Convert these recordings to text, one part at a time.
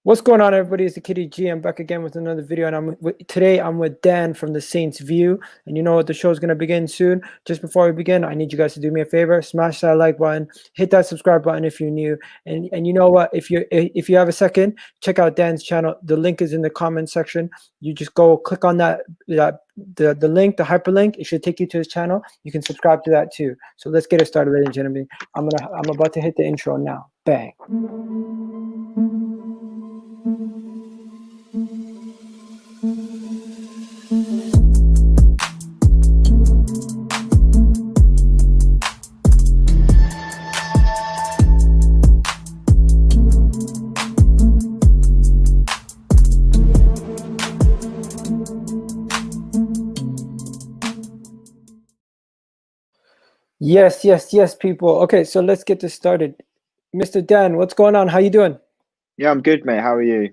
What's going on, everybody? It's the Kitty G. I'm back again with another video, and today I'm with Dan from the Saints View. And you know what? The show is going to begin soon. Just before we begin, I need you guys to do me a favor: smash that like button, hit that subscribe button if you're new, and you know what? If you have a second, check out Dan's channel. The link is in the comment section. You just go click on the link, the hyperlink. It should take you to his channel. You can subscribe to that too. So let's get it started, ladies and gentlemen. I'm about to hit the intro now. Bang. Yes, people. Okay, so let's get this started. Mr. Dan, what's going on? How you doing? Yeah, I'm good, mate. How are you?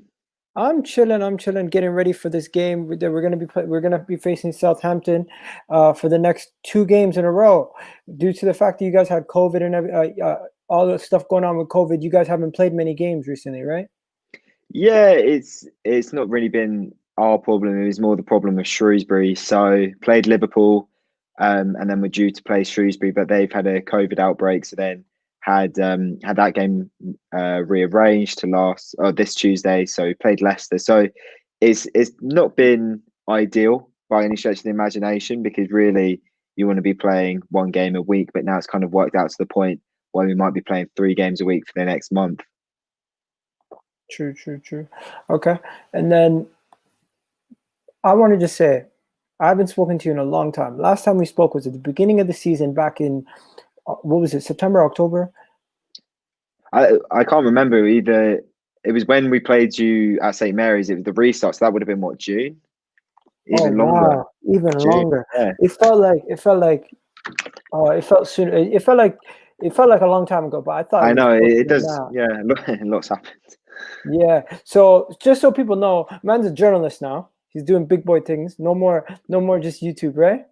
I'm chilling, getting ready for this game that we're gonna be facing Southampton for the next 2 games in a row. Due to the fact that you guys had COVID and all the stuff going on with COVID, you guys haven't played many games recently, right? Yeah, it's not really been our problem. It was more the problem of Shrewsbury. So played Liverpool, and then we're due to play Shrewsbury, but they've had a COVID outbreak, so then had that game rearranged to this Tuesday. So we played Leicester. So it's not been ideal by any stretch of the imagination, because really you want to be playing 1 game a week, but now it's kind of worked out to the point where we might be playing 3 games a week for the next month. True. Okay, and then I wanted to say, I haven't spoken to you in a long time. Last time we spoke was at the beginning of the season, back in what was it, September, October? I can't remember either. It was when we played you at St. Mary's. It was the restart, so that would have been what, June? Even longer. Wow, even June. longer. Yeah. It felt soon. It felt like a long time ago, but I thought I know it does. now. Yeah, lots happened. Yeah. So just so people know, man's a journalist now. He's doing big boy things. No more just YouTube, right?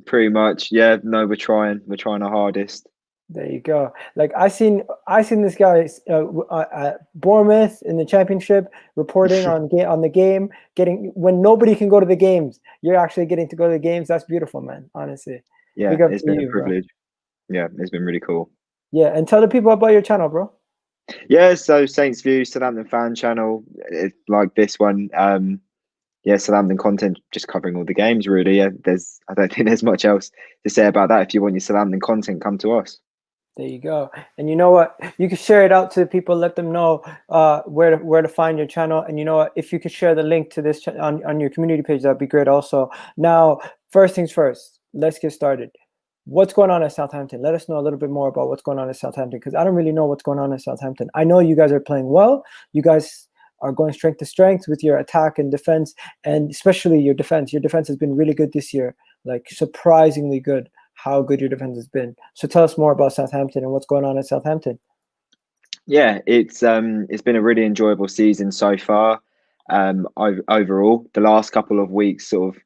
Pretty much. Yeah. No, we're trying our hardest. There you go. Like I seen this guy at Bournemouth in the championship, reporting on the game. When nobody can go to the games, you're actually getting to go to the games. That's beautiful, man. Honestly. Yeah, Big up it's to been you, a privilege. Bro. Yeah, it's been really cool. Yeah, and tell the people about your channel, bro. Yeah, so Saints View, Southampton fan channel, like this one. Yeah, Southampton content, just covering all the games, really. Yeah, I don't think there's much else to say about that. If you want your Southampton content, come to us. There you go. And you know what? You can share it out to people. Let them know where to find your channel. And you know what? If you could share the link to this on your community page, that'd be great. Also, now, first things first. Let's get started. What's going on at Southampton? Let us know a little bit more about what's going on at Southampton, because I don't really know what's going on at Southampton. I know you guys are playing well. You guys are going strength to strength with your attack and defense, and especially your defense. Your defense has been really good this year, like surprisingly good. How good your defense has been. So tell us more about Southampton and what's going on at Southampton. Yeah, it's been a really enjoyable season so far. Overall, the last couple of weeks, sort of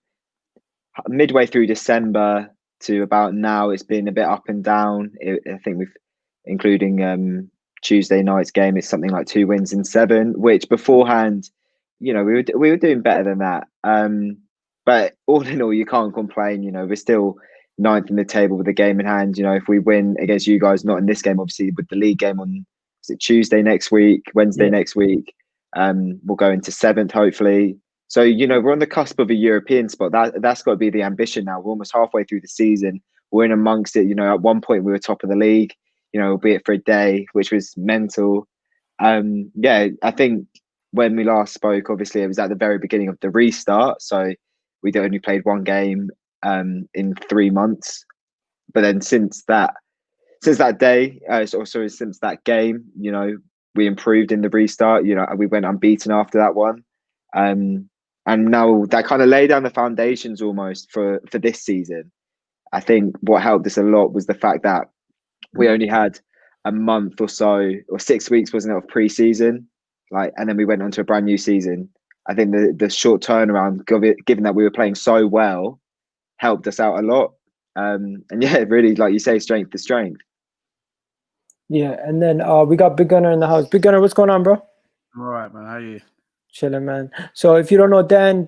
midway through December to about now, it's been a bit up and down. I think including Tuesday night's game, it's something like 2 wins in 7, which beforehand, we were doing better than that. But all in all, you can't complain. We're still 9th in the table with a game in hand. If we win against you guys, not in this game, obviously, with the league game on, is it Tuesday next week, Wednesday next week, we'll go into 7th, hopefully. So, we're on the cusp of a European spot. That's got to be the ambition now. We're almost halfway through the season. We're in amongst it. At one point we were top of the league, albeit for a day, which was mental. Yeah, I think when we last spoke, obviously it was at the very beginning of the restart. So we'd only played 1 game in 3 months. But then since that day, since that game, we improved in the restart. We went unbeaten after that one. And now that kind of laid down the foundations almost for this season. I think what helped us a lot was the fact that we only had a month or so, or 6 weeks, wasn't it, of pre-season, and then we went on to a brand new season. I think the short turnaround, given that we were playing so well, helped us out a lot. And yeah, really, like you say, strength to strength. Yeah, and then we got Big Gunner in the house. Big Gunner, what's going on, bro? I'm all right, man. How are you? Chilling, man. So if you don't know Dan,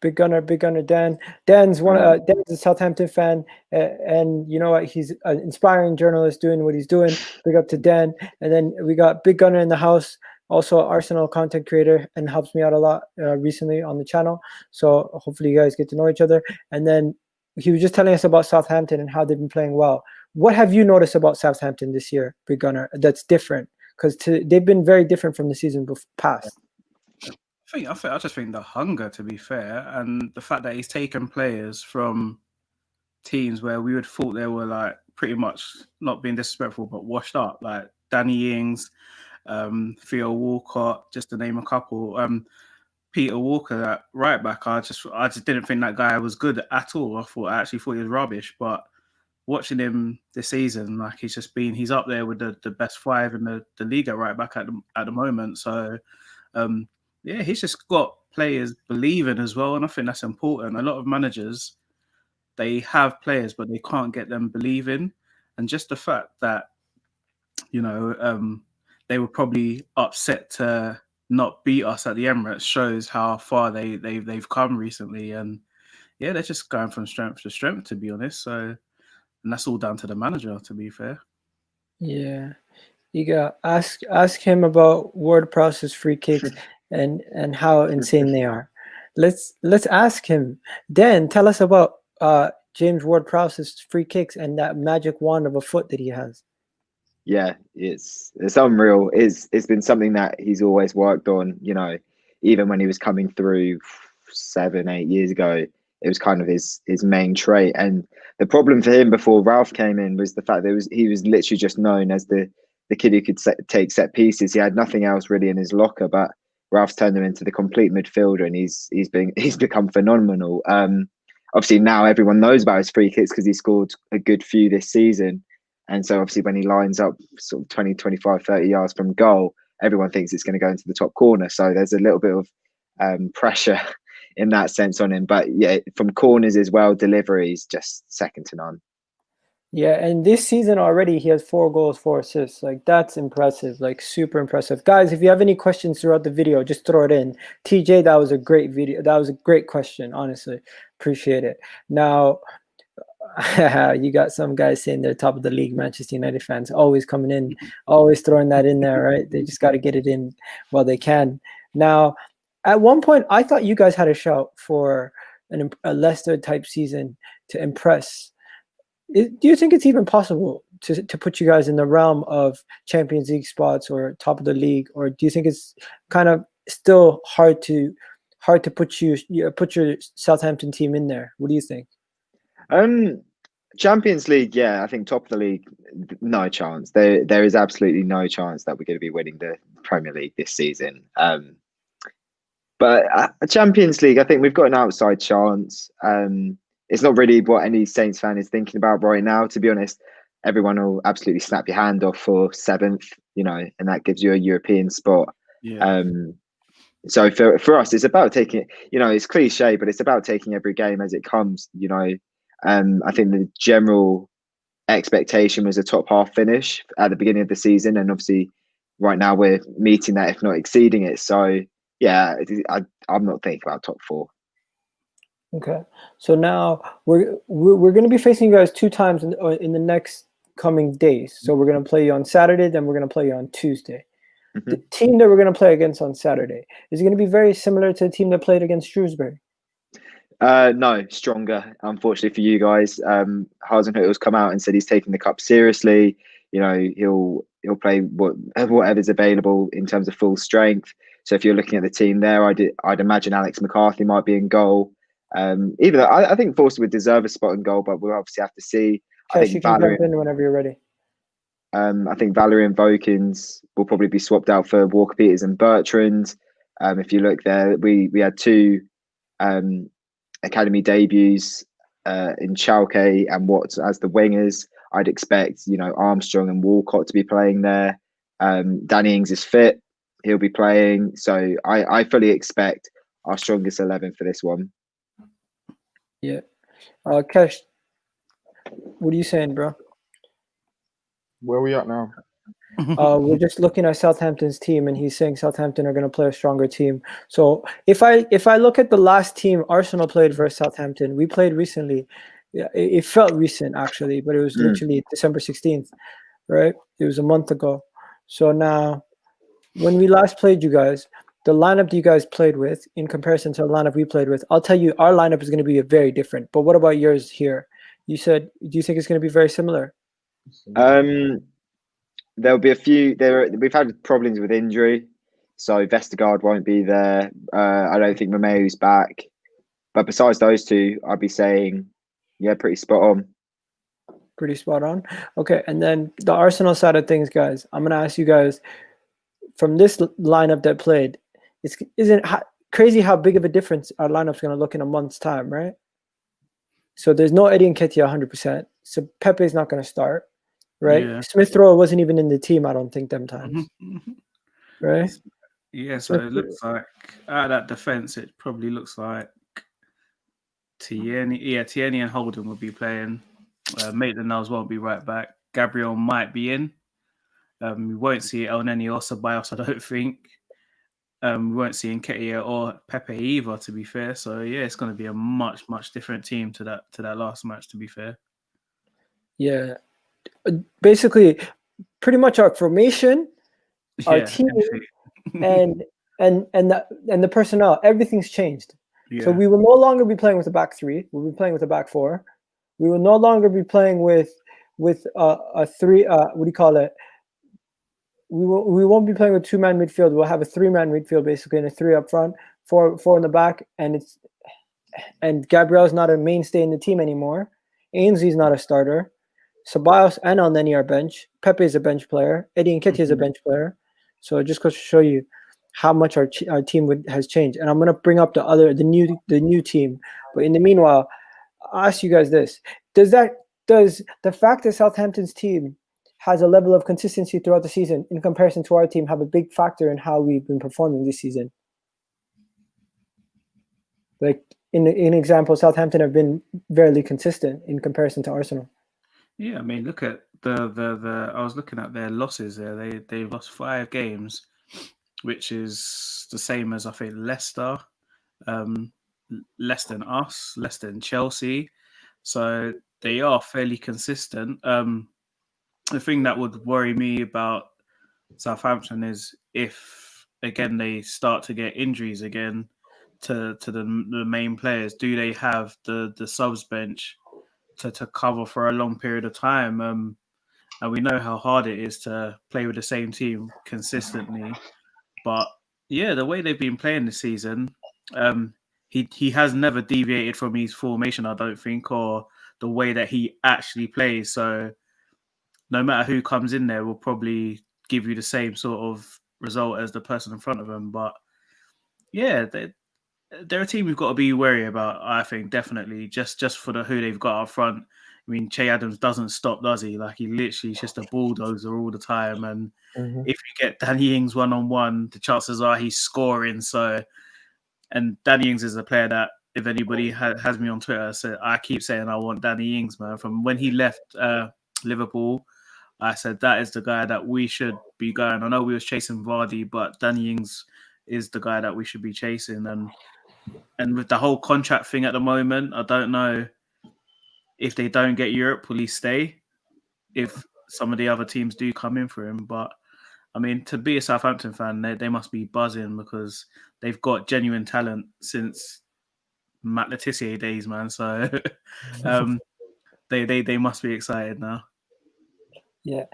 big gunner, Dan. Dan's Dan's a Southampton fan, and you know what? He's an inspiring journalist doing what he's doing. Big up to Dan. And then we got Big Gunner in the house, also Arsenal content creator, and helps me out a lot recently on the channel. So hopefully you guys get to know each other. And then he was just telling us about Southampton and how they've been playing well. What have you noticed about Southampton this year, Big Gunner, that's different? Because they've been very different from the season past. I just think the hunger, to be fair, and the fact that he's taken players from teams where we would have thought they were like pretty much, not being disrespectful, but washed up, like Danny Ings, Theo Walcott, just to name a couple. Peter Walker at right back, I just didn't think that guy was good at all. I actually thought he was rubbish, but watching him this season, like he's up there with the best five in the league at right back at the moment. So yeah, he's just got players believing as well, and I think that's important. A lot of managers, they have players, but they can't get them believing, and just the fact that they were probably upset to not beat us at the Emirates shows how far they've come recently, and yeah, they're just going from strength to strength, to be honest. So, and that's all down to the manager, to be fair. Yeah, Egal, ask him about word process free kicks and how insane they are. Let's ask him. Dan, tell us about James Ward-Prowse's free kicks and that magic wand of a foot that he has. Yeah, it's unreal. It's been something that he's always worked on. Even when he was coming through 7-8 years ago, it was kind of his main trait. And the problem for him before Ralph came in was the fact that he was literally just known as the kid who could take set pieces. He had nothing else really in his locker, but Ralph's turned him into the complete midfielder, and he's become phenomenal. Obviously now everyone knows about his free kicks because he scored a good few this season. And so obviously when he lines up sort of 20, 25, 30 yards from goal, everyone thinks it's going to go into the top corner. So there's a little bit of pressure in that sense on him. But yeah, from corners as well, deliveries just second to none. Yeah, and this season already he has 4 goals, 4 assists. Like, that's impressive, like super impressive. Guys, if you have any questions throughout the video, just throw it in. TJ, that was a great video. That was a great question, honestly. Appreciate it. Now, you got some guys saying they're top of the league. Manchester United fans always coming in, always throwing that in there, right? They just got to get it in while they can. Now, at one point, I thought you guys had a shout for a Leicester type season to impress. Do you think it's even possible to put you guys in the realm of Champions League spots or top of the league, or do you think it's kind of still hard to put your Southampton team in there? What do you think? Champions League, yeah, I think top of the league, no chance. There is absolutely no chance that we're going to be winning the Premier League this season. But Champions League, I think we've got an outside chance. It's not really what any Saints fan is thinking about right now, to be honest. Everyone will absolutely snap your hand off for 7th, and that gives you a European spot. Yeah. So for us, it's about taking, it's cliche, but it's about taking every game as it comes. I think the general expectation was a top half finish at the beginning of the season, and obviously right now we're meeting that, if not exceeding it. So yeah, I'm not thinking about top 4. Okay, so now we're going to be facing you guys 2 times in the next coming days. So we're going to play you on Saturday, then we're going to play you on Tuesday. Mm-hmm. The team that we're going to play against on Saturday, is it going to be very similar to the team that played against Shrewsbury? No, stronger, unfortunately for you guys. Hasenhüttl's come out and said he's taking the cup seriously. He'll play whatever's available in terms of full strength. So if you're looking at the team there, I'd imagine Alex McCarthy might be in goal. Even though I think Forster would deserve a spot in goal, but we'll obviously have to see. I think you can jump in whenever you're ready. I think Valerian Vokins will probably be swapped out for Walker Peters and Bertrand. If you look there, we had 2 academy debuts in Schalke and Watts as the wingers. I'd expect Armstrong and Walcott to be playing there. Danny Ings is fit; he'll be playing. So I fully expect our strongest 11 for this one. Yeah, Kesh, what are you saying, bro? Where are we at now? We're just looking at Southampton's team, and he's saying Southampton are going to play a stronger team. So if I look at the last team Arsenal played versus Southampton, we played recently. Yeah, it felt recent actually, but it was literally December 16th, right? It was a month ago. So now, when we last played you guys, the lineup that you guys played with in comparison to the lineup we played with, I'll tell you, our lineup is going to be very different. But what about yours here? You said, do you think it's going to be very similar? There'll be a few. We've had problems with injury, so Vestergaard won't be there. I don't think Romeu's back. But besides those two, I'd be saying, yeah, pretty spot on. Pretty spot on. Okay, and then the Arsenal side of things, guys. I'm gonna ask you guys from this lineup that played. Isn't crazy how big of a difference our lineup's gonna look in a month's time, right? So there's no Eddie Nketiah 100%. So Pepe's not gonna start, right? Yeah. Smith Rowe wasn't even in the team, I don't think, them times, right? Yeah, so it looks like out of that defense, it probably looks like Tierney. Yeah, Tierney and Holden will be playing. Maitland-Niles won't be right back. Gabriel might be in. We won't see El Neni or Ceballos, I don't think. We won't see Nketiah or Pepe either, to be fair. So yeah, it's going to be a much different team to that last match, to be fair. Yeah, basically, pretty much our formation, our team, and the personnel, everything's changed. Yeah. So we will no longer be playing with a back three. We'll be playing with a back four. We will no longer be playing with a three. What do you call it? We won't be playing with 2-man midfield. We'll have a 3-man midfield basically, and a 3 up front, four in the back, and Gabriel's not a mainstay in the team anymore. Ainsley's not a starter. Ceballos and El Neni are bench. Pepe is a bench player. Eddie Nketiah is a bench player. So it just goes to show you how much our team has changed. And I'm gonna bring up the new team. But in the meanwhile, I'll ask you guys this: does the fact that Southampton's team has a level of consistency throughout the season in comparison to our team have a big factor in how we've been performing this season? Like in example, Southampton have been very consistent in comparison to Arsenal. Yeah, I mean, look at the I was looking at their losses there. They've lost 5 games, which is the same as I think Leicester, less than us, less than Chelsea. So they are fairly consistent. The thing that would worry me about Southampton is if again they start to get injuries again to the main players. Do they have the subs bench to cover for a long period of time? And we know how hard it is to play with the same team consistently. But yeah, the way they've been playing this season, he has never deviated from his formation, I don't think, or the way that he actually plays. So no matter who comes in there, will probably give you the same sort of result as the person in front of them. But yeah, they're a team we've got to be wary about, I think, definitely, just for who they've got up front. I mean, Che Adams doesn't stop, does he? Like, he literally is just a bulldozer all the time. And if you get Danny Ings one-on-one, the chances are he's scoring. So, and Danny Ings is a player that, if anybody has me on Twitter, so I keep saying I want Danny Ings, man. From when he left Liverpool, I said that is the guy that we should be going. I know we was chasing Vardy, but Danny Ings is the guy that we should be chasing. And with the whole contract thing at the moment, I don't know if they don't get Europe, will he stay? If some of the other teams do come in for him. But, I mean, to be a Southampton fan, they must be buzzing because they've got genuine talent since Matt Letizia days, man. So they must be excited now. Yeah.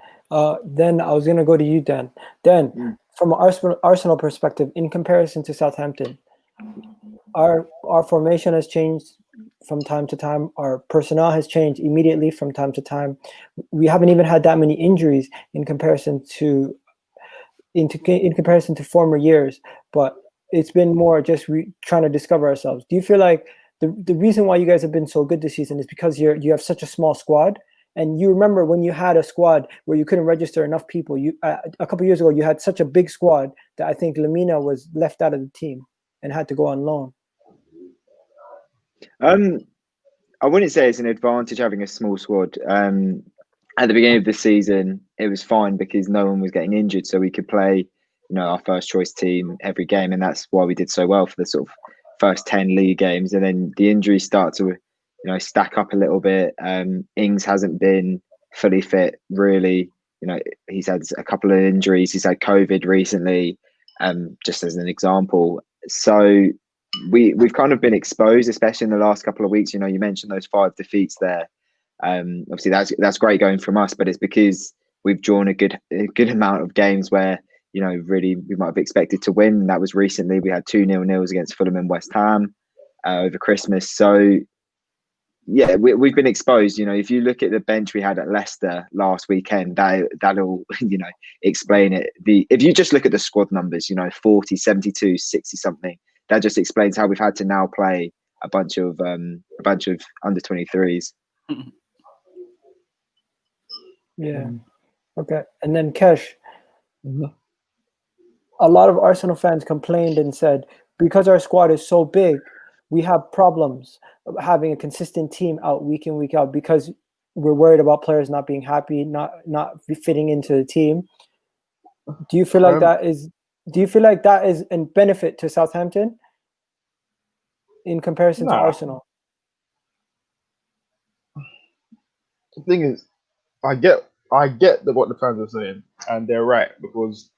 Then I was going to go to you, Dan. Dan, from an Arsenal perspective, in comparison to Southampton, our formation has changed from time to time. Our personnel has changed immediately from time to time. We haven't even had that many injuries in comparison to former years, but it's been more just trying to discover ourselves. Do you feel like the reason why you guys have been so good this season is because you have such a small squad? And you remember when you had a squad where you couldn't register enough people. You a couple of years ago, you had such a big squad that I think Lamina was left out of the team and had to go on loan. I wouldn't say it's an advantage having a small squad. at the beginning of the season, it was fine because no one was getting injured, so we could play, our first choice team every game, and that's why we did so well for the sort of first 10 league games. And then the injuries start to, stack up a little bit. Ings hasn't been fully fit, really. He's had a couple of injuries. He's had COVID recently, just as an example. So we've kind of been exposed, especially in the last couple of weeks. You mentioned those 5 defeats there. Obviously, that's great going from us, but it's because we've drawn a good amount of games where really we might have expected to win. And that was recently. We had 2 0-0s against Fulham and West Ham over Christmas. So yeah, we've been exposed. If you look at the bench we had at Leicester last weekend, that'll explain it. If you just look at the squad numbers, 40, 72, 60 something, that just explains how we've had to now play a bunch of under 23s. Yeah. Okay. And then Kesh, a lot of Arsenal fans complained and said, because our squad is so big, we have problems having a consistent team out week in, week out, because we're worried about players not being happy, not fitting into the team. Do you feel like that is a benefit to Southampton in comparison to Arsenal? The thing is, I get what the fans are saying, and they're right, because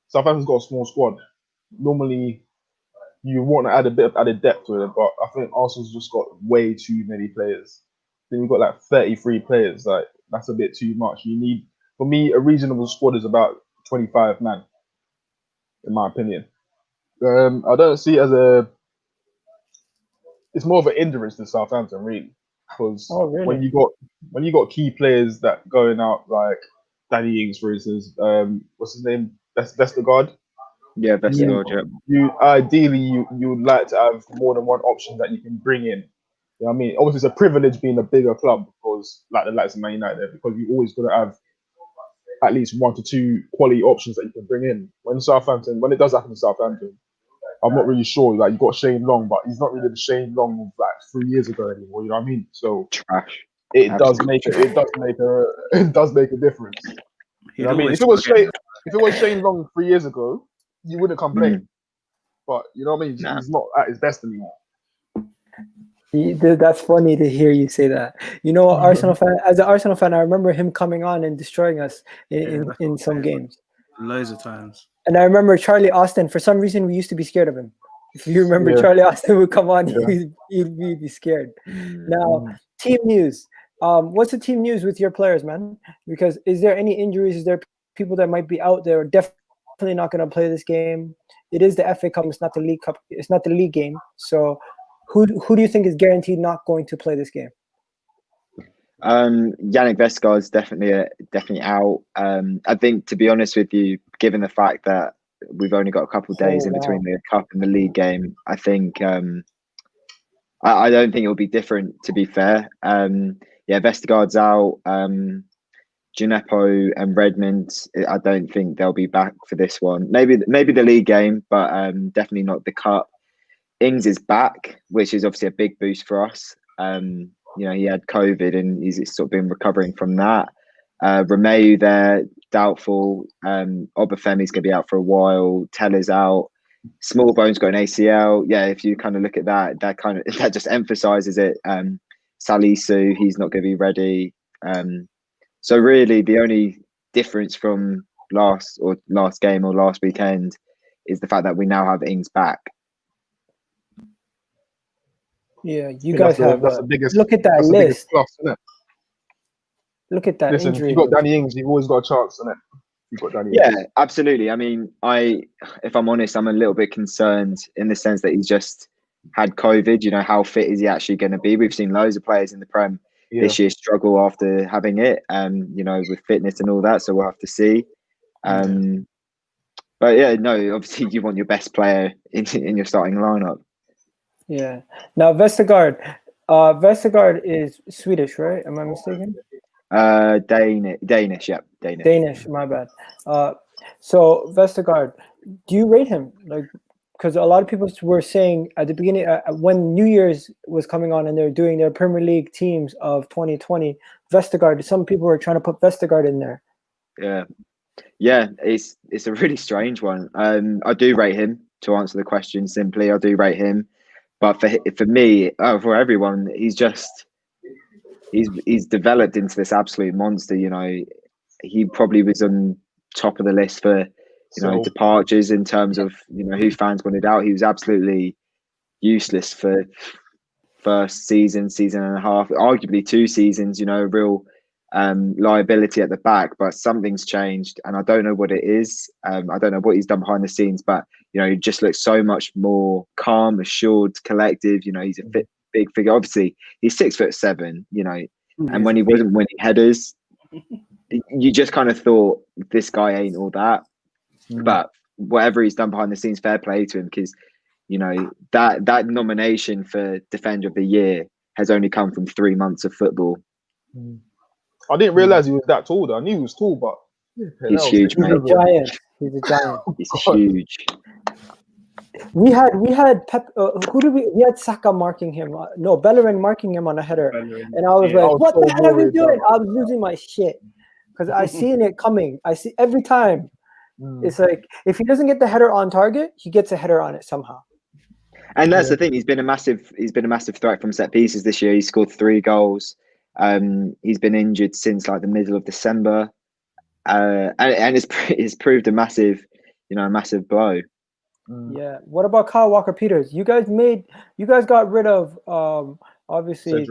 Southampton's got a small squad. Normally, you want to add a bit of added depth to it, but I think Arsenal's just got way too many players. Then we've got like 33 players. Like, that's a bit too much. You need, for me, a reasonable squad is about 25 men, in my opinion. I don't see it as it's more of an hindrance to Southampton, really, because when you got key players that going out, like Danny Ings, for instance, what's his name? Vestergaard. Yeah, Vestergaard. Yeah. You ideally you would like to have more than one option that you can bring in. You know what I mean? Obviously, it's a privilege being a bigger club, because like the likes of Man United, because you always got to have at least 1 to 2 quality options that you can bring in. When it does happen to Southampton, I'm not really sure. Like, you got Shane Long, but he's not really the Shane Long of like 3 years ago anymore. You know what I mean? So trash. It does make a difference. You know what I mean? If it was Shane Long 3 years ago, you wouldn't complain. But you know what I mean? Nah. He's not at his best anymore. That's funny to hear you say that. As an Arsenal fan, I remember him coming on and destroying us in some games. Loads of times. And I remember Charlie Austin. For some reason, we used to be scared of him. If you remember, Charlie Austin would come on, you'd be scared. Now, team news. What's the team news with your players, man? Because is there any injuries? Is there people that might be out there definitely not going to play this game? It is the FA Cup. It's not the League Cup. It's not the league game. So, who do you think is guaranteed not going to play this game? Yannick Vestergaard is definitely out. I think, to be honest with you, given the fact that we've only got a couple of days in between the cup and the league game, I think I don't think it'll be different, to be fair. Vestergaard's out. Gineppo and Redmond, I don't think they'll be back for this one. Maybe the league game, but definitely not the cup. Ings is back, which is obviously a big boost for us. He had COVID and he's sort of been recovering from that. Romeu there, doubtful. Obafemi's going to be out for a while. Teller's out. Smallbone's got an ACL. Yeah, if you kind of look at that just emphasises it. Salisu, he's not going to be ready. So really, the only difference from last game or last weekend is the fact that we now have Ings back. Yeah, you guys have. That's the biggest. Look at that list. Plus, isn't it? Look at that. Listen, injury. if you've got Danny Ings, you've always got a chance, isn't it? You've got Danny Ings. Yeah, absolutely. I mean, if I'm honest, I'm a little bit concerned in the sense that he's just had COVID. How fit is he actually going to be? We've seen loads of players in the Prem this year struggle after having it, with fitness and all that. So we'll have to see. But yeah, no, obviously you want your best player in your starting lineup. Yeah. Now Vestergaard is Swedish, right? Am I mistaken? Danish. Yep, Danish. My bad. So Vestergaard, do you rate him? Like, because a lot of people were saying at the beginning when New Year's was coming on and they're doing their Premier League teams of 2020, Vestergaard. Some people were trying to put Vestergaard in there. Yeah, it's a really strange one. I do rate him, to answer the question simply. I do rate him, but for me, for everyone, he's developed into this absolute monster. You know, he probably was on top of the list for departures in terms of who fans wanted out. He was absolutely useless for first season and a half, arguably 2 seasons. Real liability at the back, but something's changed, and I don't know what it is. I don't know what he's done behind the scenes, but he just looks so much more calm, assured, collective. He's a big figure. Obviously, he's 6'7". And when he wasn't winning headers, you just kind of thought this guy ain't all that. But whatever he's done behind the scenes, fair play to him, because that nomination for Defender of the Year has only come from 3 months of football. I didn't realize he was that tall though. I knew he was tall, but he's huge, he's mate. a giant. He's a giant. He's huge. We had Pep. Who did we had Saka marking him? No, Bellerin marking him on a header, and I was like, "What the hell are we doing?" I was losing my shit because I seen it coming. I see every time. It's like if he doesn't get the header on target, he gets a header on it somehow. And that's the thing. He's been a massive threat from set pieces this year. He scored 3 goals. He's been injured since like the middle of December, and it's proved a massive blow. Yeah. What about Kyle Walker-Peters? You guys got rid of obviously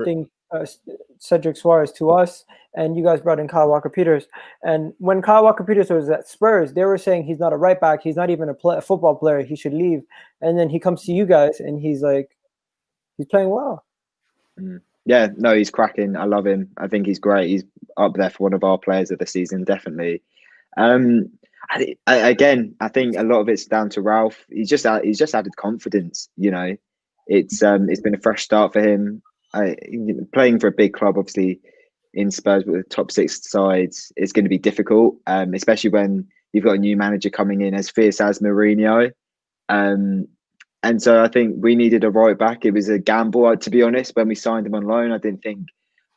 Cedric Suarez to us, and you guys brought in Kyle Walker-Peters. And when Kyle Walker-Peters was at Spurs, they were saying he's not a right back, he's not even a football player, he should leave. And then he comes to you guys, and he's playing well. Yeah, no, he's cracking. I love him. I think he's great. He's up there for one of our players of the season, definitely. I think a lot of it's down to Ralph. He's just added confidence. It's been a fresh start for him. Playing for a big club, obviously in Spurs with the top 6 sides, is going to be difficult, especially when you've got a new manager coming in as fierce as Mourinho. And so I think we needed a right back. It was a gamble, to be honest. When we signed him on loan, I didn't think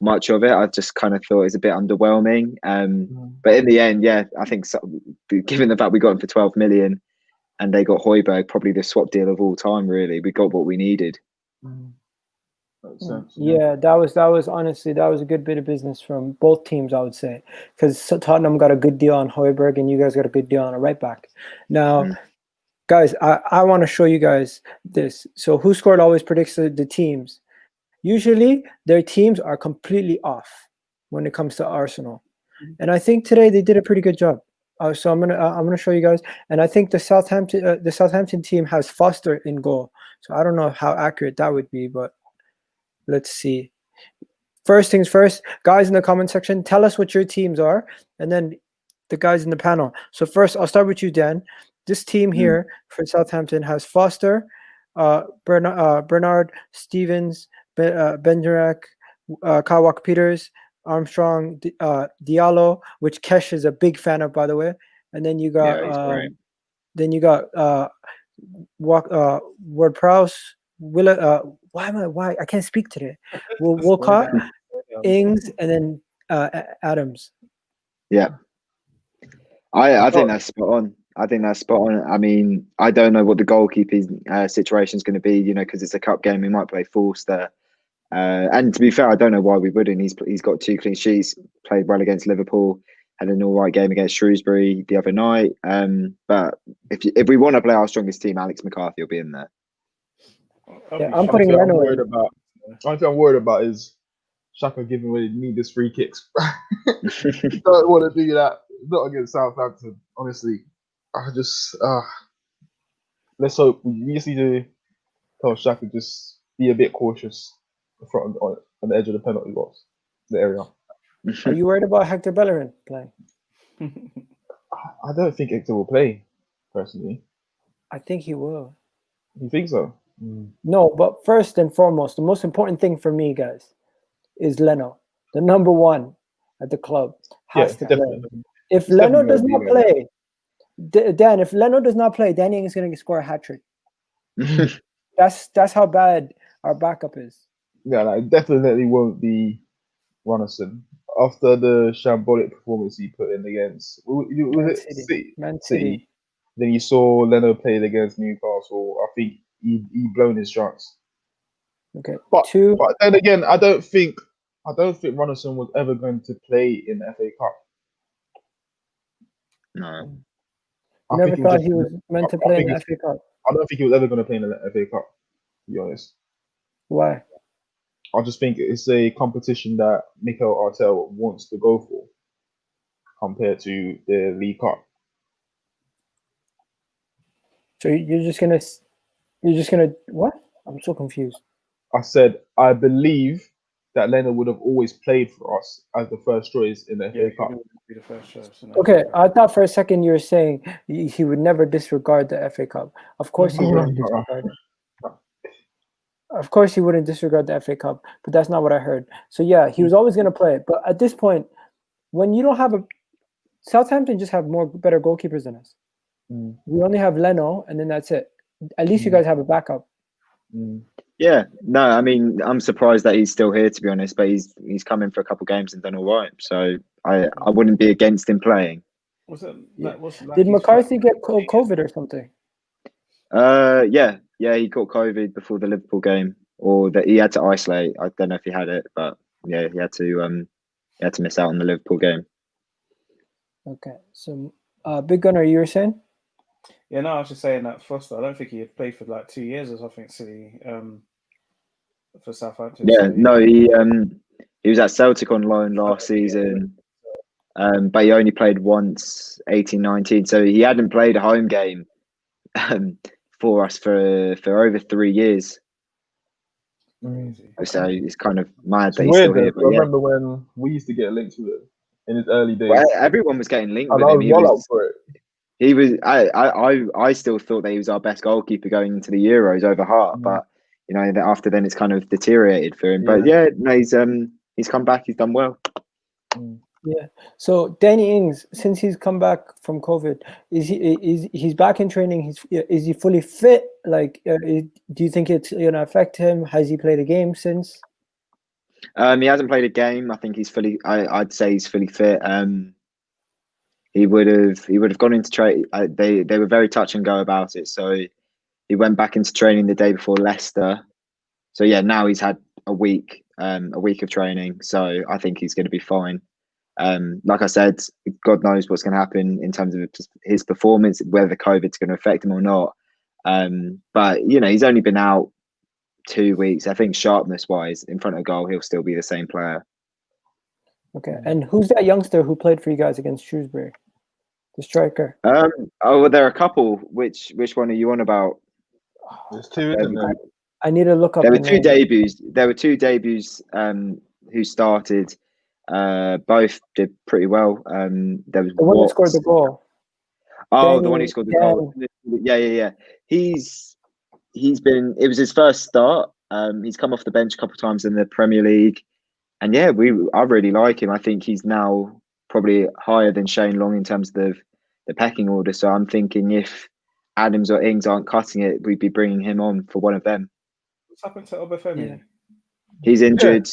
much of it. I just kind of thought it was a bit underwhelming. But in the end, yeah, I think given the fact we got him for 12 million and they got Højbjerg, probably the swap deal of all time, really. We got what we needed. Yeah, that was honestly, that was a good bit of business from both teams, I would say. Because Tottenham got a good deal on Højbjerg and you guys got a good deal on a right back. Now, guys, I want to show you guys this. So Who Scored always predicts the teams. Usually their teams are completely off when it comes to Arsenal, and I think today they did a pretty good job. So I'm gonna show you guys, and I think the Southampton team has Foster in goal. So I don't know how accurate that would be, but let's see. First things first, guys in the comment section, tell us what your teams are, and then the guys in the panel. So first, I'll start with you, Dan. This team here for Southampton has Foster, Bernard, Stevens, Benjarak, Kyle Walker-Peters, Armstrong, Diallo, which Kesh is a big fan of, by the way. And then you got Ward-Prowse, why I can't speak today. Wilcott, Ings, and then Adams. Yeah, I think that's spot on. I mean, I don't know what the goalkeeping situation is going to be, because it's a cup game. We might play Forster. And to be fair, I don't know why we wouldn't. He's got 2 clean sheets, played well against Liverpool, had an all right game against Shrewsbury the other night. But if we want to play our strongest team, Alex McCarthy will be in there. Yeah, I'm putting Leno in. One thing I'm worried about is Xhaka giving away needless free kicks. Don't want to do that. Not against Southampton, honestly. Let's hope. We just need to tell Xhaka just be a bit cautious in front on the edge of the penalty box, the area. Are you worried about Hector Bellerin playing? I don't think Hector will play, personally. I think he will. You think so? No, but first and foremost, the most important thing for me, guys, is Leno, the number 1 at the club, has to play. If Leno does not play, Dan, if Leno does not play, Danny is going to score a hat trick. That's how bad our backup is. Yeah, like, it definitely won't be Runnison after the shambolic performance he put in against was Man it City. City? Man City. Then you saw Leno played against Newcastle. I think he blown his chance. Okay. But Two. then again, I don't think Runnison was ever going to play in the FA Cup. No. I I never think he was thought just. he was meant to I play in think the it's, FA Cup. I don't think he was ever going to play in the FA Cup. To be honest, Why? I just think it's a competition that Mikel Arteta wants to go for compared to the League Cup. So you're just gonna what? I'm so confused. I said I believe that Leonard would have always played for us as the first choice in the Yeah, FA Cup. he would be the first choice. Okay, I thought for a second you were saying he would never disregard the FA Cup. Of course he wouldn't disregard it. Of course he wouldn't disregard the FA Cup, but that's not what I heard. So yeah, he was always gonna play. But at this point, when you don't have a Southampton just have better goalkeepers than us. Mm. We only have Leno, and then that's it. At least you guys have a backup. Mm. Yeah, no, I mean, I'm surprised that he's still here, to be honest. But he's come in for a couple of games and done all right. So I wouldn't be against him playing. Was it? Yeah. What's Did McCarthy get COVID or something? Yeah, he caught COVID before the Liverpool game, or that he had to isolate. I don't know if he had it, but yeah, he had to miss out on the Liverpool game. Okay, so Big Gunner, you were saying? Yeah, no, I was just saying that Foster. I don't think he had played for like 2 years or something silly for Southampton. Yeah, so, no, he was at Celtic on loan last season, but he only played once, 18-19. So he hadn't played a home game for us for over 3 years. Crazy. So it's kind of mad It's that he's weird still here. though. But I yeah, remember when we used to get linked with it in his early days, well, everyone was getting linked and with I him. was well up for it. He was. I still thought that he was our best goalkeeper going into the Euros over Hart, but you know, after then it's kind of deteriorated for him. But yeah, no, he's come back. He's done well. Yeah. So Danny Ings, since he's come back from COVID, he's back in training? Is he fully fit? Like, do you think it's gonna affect him? Has he played a game since? He hasn't played a game. I think he's fully. I'd say he's fully fit. He would have gone into training. They were very touch and go about it. So he went back into training the day before Leicester. So yeah, now he's had a week of training. So I think he's going to be fine. Like I said, God knows what's going to happen in terms of his performance, whether COVID's going to affect him or not. But you know, he's only been out 2 weeks. I think sharpness-wise, in front of goal, he'll still be the same player. Okay. And who's that youngster who played for you guys against Shrewsbury? The striker. Oh, well, there are a couple. Which one are you on about? There's two, isn't there? I need to look up. There were two debuts. There were two debuts who started. Both did pretty well. There was the one that scored the goal. Oh, the one who scored the goal. Yeah. He's been. It was his first start. He's come off the bench a couple of times in the Premier League, and yeah, I really like him. I think he's now probably higher than Shane Long in terms of the pecking order. So I'm thinking if Adams or Ings aren't cutting it, we'd be bringing him on for one of them. What's happened to Obafemi? Yeah. He's injured.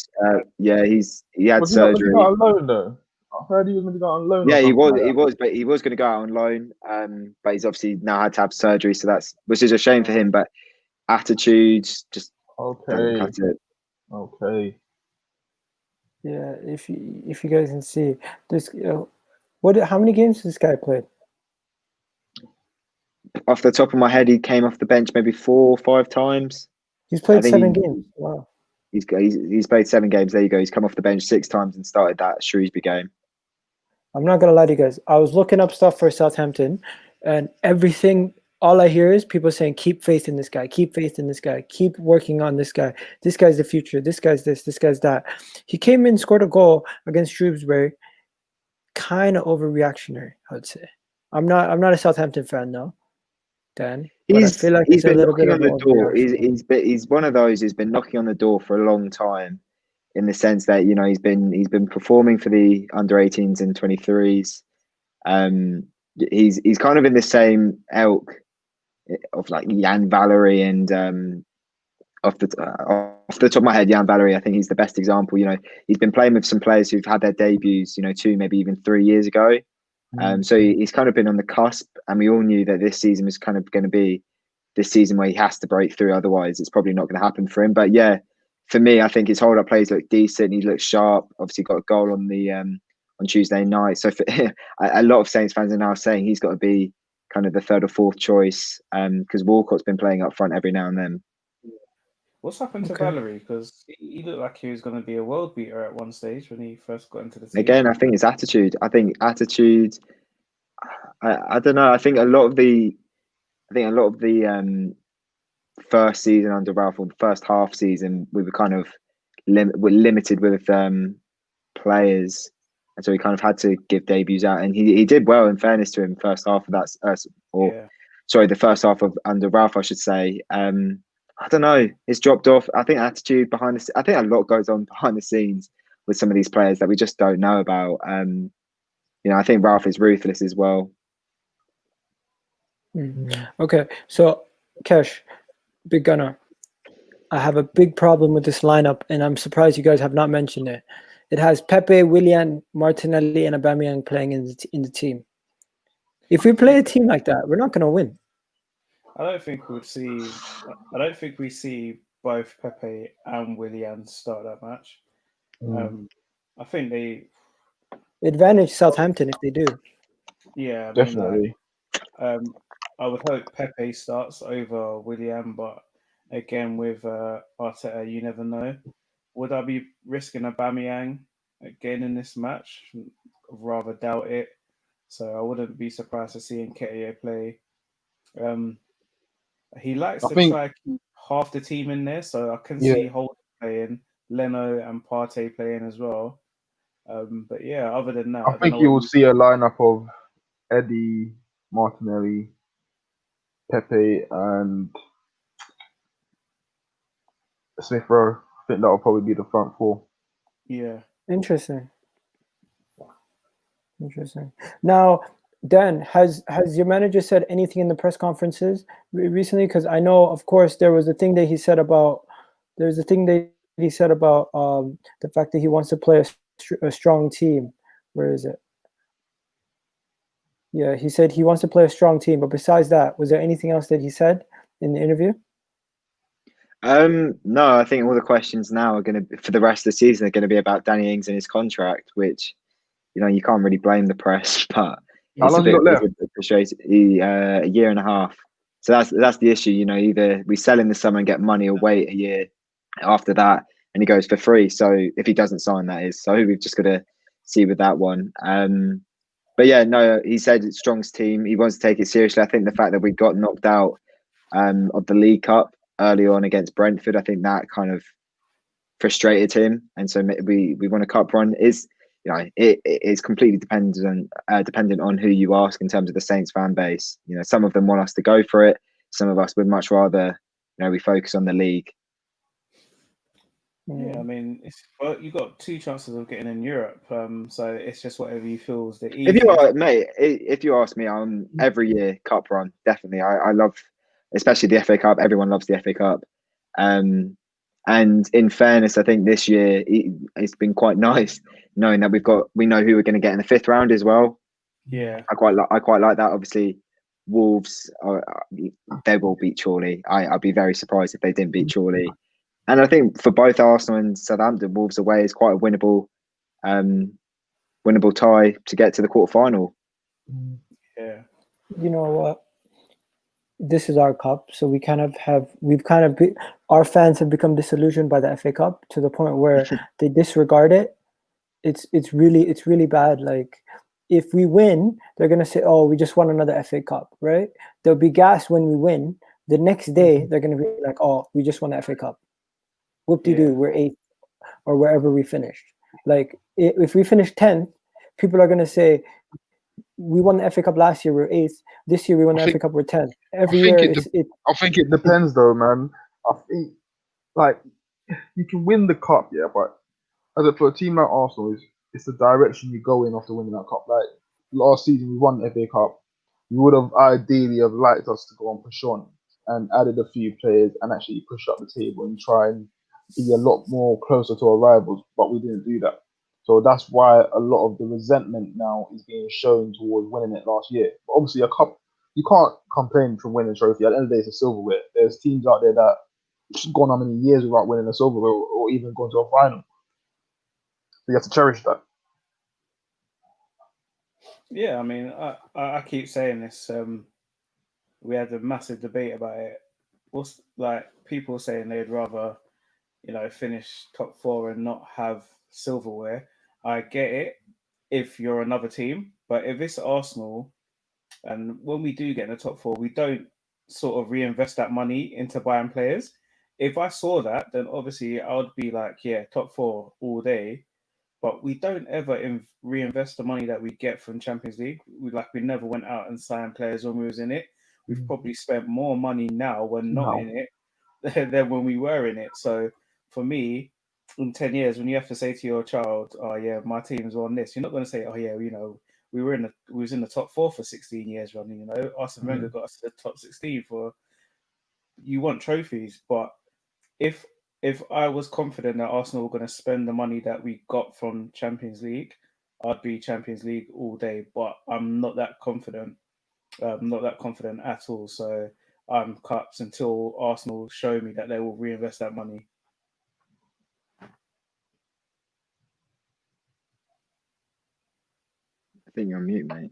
He had surgery. Was he not on loan though? I heard he was going to go on loan. Yeah, he was, but he was going to go out on loan. But he's obviously now had to have surgery, so which is a shame for him. But attitudes just doesn't cut it. Okay. Yeah, if you guys can see this, how many games has this guy played? Off the top of my head, he came off the bench maybe 4 or 5 times. He's played 7 games. Wow. He's played 7 games. There you go. He's come off the bench 6 times and started that Shrewsbury game. I'm not gonna lie to you guys. I was looking up stuff for Southampton, and all I hear is people saying, "Keep faith in this guy. Keep faith in this guy. Keep working on this guy. This guy's the future. This guy's this. This guy's that." He came in, scored a goal against Shrewsbury. Kind of overreactionary, I would say. I'm not a Southampton fan, no. Dan, I feel like he's been a little bit knocking on the door. overreaction. He's one of those who's been knocking on the door for a long time, in the sense that, you know, he's been performing for the under-18s and 23s. He's kind of in the same ilk of like Jan Valery and off the top of my head, Jan Valery, I think he's the best example. He's been playing with some players who've had their debuts, 2, maybe even 3 years ago. So he's kind of been on the cusp, and we all knew that this season was kind of going to be this season where he has to break through. Otherwise, it's probably not going to happen for him. But yeah, for me, I think his hold-up plays look decent. He looks sharp. Obviously, got a goal on the on Tuesday night. So for, a lot of Saints fans are now saying he's got to be kind of the third or fourth choice, because Walcott's been playing up front every now and then. What's happened to Valery? Because he looked like he was going to be a world beater at one stage when he first got into the team. Again, I think it's attitude. I don't know. I think a lot of the first season under Ralph, or the first half season, we were kind of limited with players, and so we kind of had to give debuts out. And he did well, in fairness to him, first half of that, the first half of under Ralph, I should say. I don't know. It's dropped off. I think attitude behind the. I think a lot goes on behind the scenes with some of these players that we just don't know about. I think Ralph is ruthless as well. Okay, so Kesh, Big Gunner, I have a big problem with this lineup, and I'm surprised you guys have not mentioned it. It has Pepe, Willian, Martinelli, and Aubameyang playing in the team. If we play a team like that, we're not going to win. I don't think we see both Pepe and Willian start that match. I think they advantage Southampton if they do. Yeah, definitely. I would hope Pepe starts over Willian, but again, with Arteta, you never know. Would I be risking Aubameyang again in this match? Rather doubt it. So I wouldn't be surprised to see Nketiah play. He likes to try keep half the team in there, so I can see Holt playing, Leno and Partey playing as well. But yeah, other than that, I think you will see a lineup of Eddie, Martinelli, Pepe, and Smith Rowe. I think that will probably be the front four. Yeah. Interesting. Now, Dan, has your manager said anything in the press conferences recently? Because I know, of course, there was a thing that he said about the fact that he wants to play a strong team. Where is it? Yeah, he said he wants to play a strong team. But besides that, was there anything else that he said in the interview? No, I think all the questions now are going to, for the rest of the season, are going to be about Danny Ings and his contract, which, you can't really blame the press, but how long you got left? A year and a half. So that's the issue. Either we sell in the summer and get money, or wait a year after that and he goes for free. So if he doesn't sign, that is. So we've just got to see with that one. But yeah, no, he said it's strongest team. He wants to take it seriously. I think the fact that we got knocked out of the League Cup early on against Brentford, I think that kind of frustrated him, and so we want a cup run. It's completely dependent on who you ask in terms of the Saints fan base. Some of them want us to go for it. Some of us would much rather, we focus on the league. Yeah, I mean, you got 2 chances of getting in Europe, so it's just whatever you feel is the easiest. If you ask me, I'm every year cup run, definitely. I love, especially the FA Cup. Everyone loves the FA Cup, and in fairness, I think this year it's been quite nice knowing that we know who we're going to get in the 5th round as well. Yeah, I quite like that. Obviously, Wolves they will beat Chorley. I'd be very surprised if they didn't beat Chorley. And I think for both Arsenal and Southampton, Wolves away is quite a winnable tie to get to the quarterfinal. Yeah. You know what? This is our cup, so our fans have become disillusioned by the FA Cup to the point where they disregard it. It's really bad. Like, if we win, they're gonna say, "Oh, we just won another FA Cup," right? They'll be gassed when we win. The next day, they're gonna be like, "Oh, we just won the FA Cup. Whoop-de-doo, we're 8th or wherever we finished." Like, if we finish 10th, people are gonna say, "We won the FA Cup last year, we're 8th. This year we won the FA Cup, we're 10th." Every year, I think it depends, though, man. I think, like, you can win the cup, yeah, but for a team like Arsenal, it's the direction you go in after winning that cup. Like, last season we won the FA Cup, you would have ideally have liked us to go and push on and added a few players and actually push up the table and try and be a lot more closer to our rivals, but we didn't do that. So that's why a lot of the resentment now is being shown towards winning it last year. But obviously, a cup, you can't complain from winning a trophy. At the end of the day, it's a silverware. There's teams out there that just gone how many years without winning a silverware or even going to a final. So you have to cherish that. Yeah, I mean, I keep saying this. We had a massive debate about it. What's like people saying they'd rather, finish top four and not have silverware. I get it if you're another team, but if it's Arsenal, and when we do get in the top four, we don't sort of reinvest that money into buying players. If I saw that, then obviously I would be like, yeah, top four all day. But we don't ever reinvest the money that we get from Champions League. We never went out and signed players when we was in it. We've probably spent more money now when not in it than when we were in it. So for me, in 10 years, when you have to say to your child, "Oh yeah, my team's won this," you're not going to say, "Oh yeah, we was in the top four for 16 years running." Arsene Wenger got us to the top 16 for. You want trophies, but if I was confident that Arsenal were going to spend the money that we got from Champions League, I'd be Champions League all day. But I'm not that confident. Not that confident at all. So I'm cups until Arsenal show me that they will reinvest that money. I think you're on mute, mate.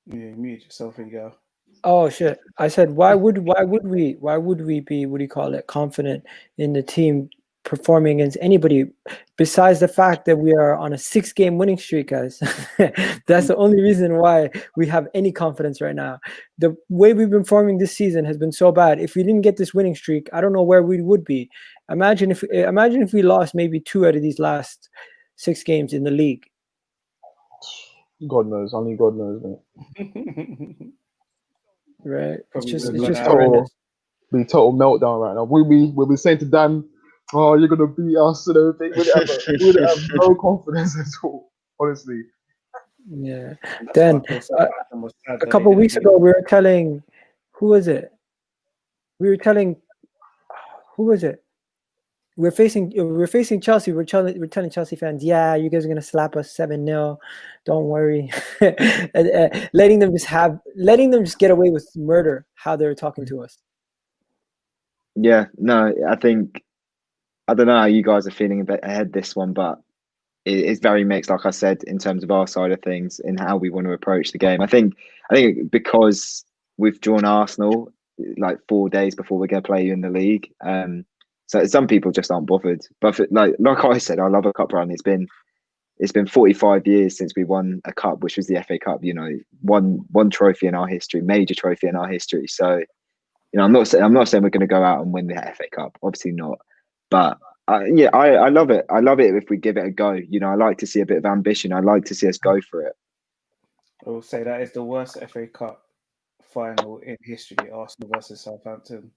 Yeah, mute yourself, Egal. Oh shit! I said, why would we be, what do you call it, confident in the team performing against anybody besides the fact that we are on a 6-game winning streak, guys? That's the only reason why we have any confidence right now. The way we've been performing this season has been so bad. If we didn't get this winning streak, I don't know where we would be. Imagine if we lost maybe 2 out of these last 6 games in the league. God knows, only God knows, mate. Right? It's just total, horrendous. be total meltdown right now. We'll be saying to Dan, "Oh, you're gonna beat us," and everything. We would have no confidence at all, honestly. Yeah. Then a couple of weeks ago, we were telling, who was it? We're facing Chelsea. We're telling Chelsea fans, yeah, you guys are gonna slap us 7-0. Don't worry. and, letting them just get away with murder. How they were talking to us. Yeah, no, I don't know how you guys are feeling a bit ahead this one, but it's very mixed, like I said, in terms of our side of things and how we want to approach the game. I think because we've drawn Arsenal like 4 days before we're going to play you in the league, so some people just aren't bothered. But like I said, I love a cup run. It's been 45 years since we won a cup, which was the FA Cup. One trophy in our history, major trophy in our history. So, I'm not saying we're going to go out and win the FA Cup. Obviously not. But I love it. I love it if we give it a go. I like to see a bit of ambition. I like to see us go for it. I will say that is the worst FA Cup final in history. Arsenal versus Southampton.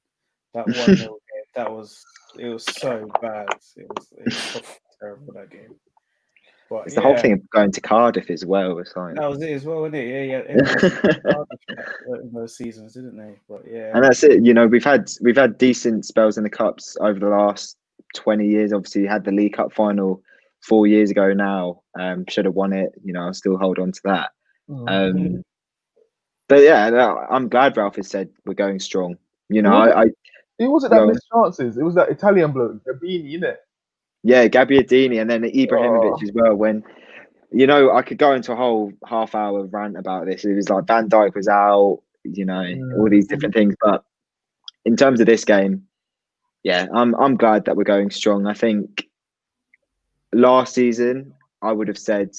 That 1-0 game. It was so bad. It was terrible, that game. But it's the whole thing of going to Cardiff as well. It's like, that was it as well, wasn't it? Yeah. In those seasons, didn't they? But yeah. And that's it. We've had decent spells in the cups over the last 20 years. Obviously, you had the League Cup final 4 years ago now. Should have won it. I'll still hold on to that. But yeah, I'm glad Ralph has said we're going strong. It wasn't that missed chances. It was that Italian bloke, Gabini, innit? Yeah, Gabbiadini, and then Ibrahimovic as well. When I could go into a whole half-hour rant about this. It was like Van Dijk was out, all these different things. But in terms of this game, yeah, I'm glad that we're going strong. I think last season I would have said,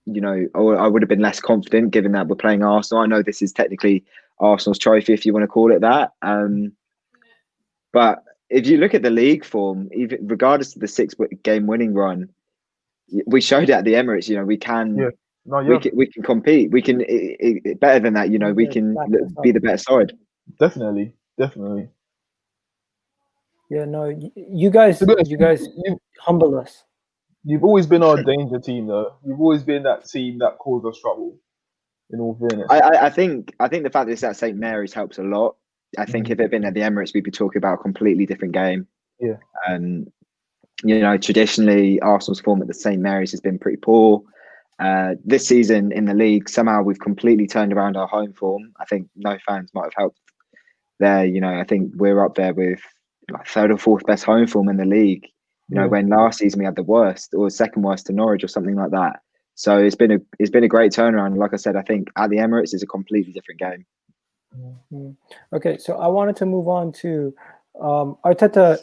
I would have been less confident given that we're playing Arsenal. I know this is technically Arsenal's trophy, if you want to call it that. But if you look at the league form, even regardless of the 6-game winning run, we showed it at the Emirates. We can. Yeah. We can compete. We can better than that. We can be the better side. Definitely. Yeah, no, you guys humble us. You've always been our danger team, though. You've always been that team that caused us trouble. In all fairness, I think the fact that it's at St Mary's helps a lot. I think if it had been at the Emirates, we'd be talking about a completely different game. Yeah. You know, traditionally Arsenal's form at the St Mary's has been pretty poor. This season in the league, somehow we've completely turned around our home form. I think no fans might have helped there. You know, I think we're up there with like third or fourth best home form in the league. You know, Yeah. when last season we had the worst or second worst to Norwich or something like that. So it's been a great turnaround. Like I said, I think at the Emirates is a completely different game. Okay, so I wanted to move on to Arteta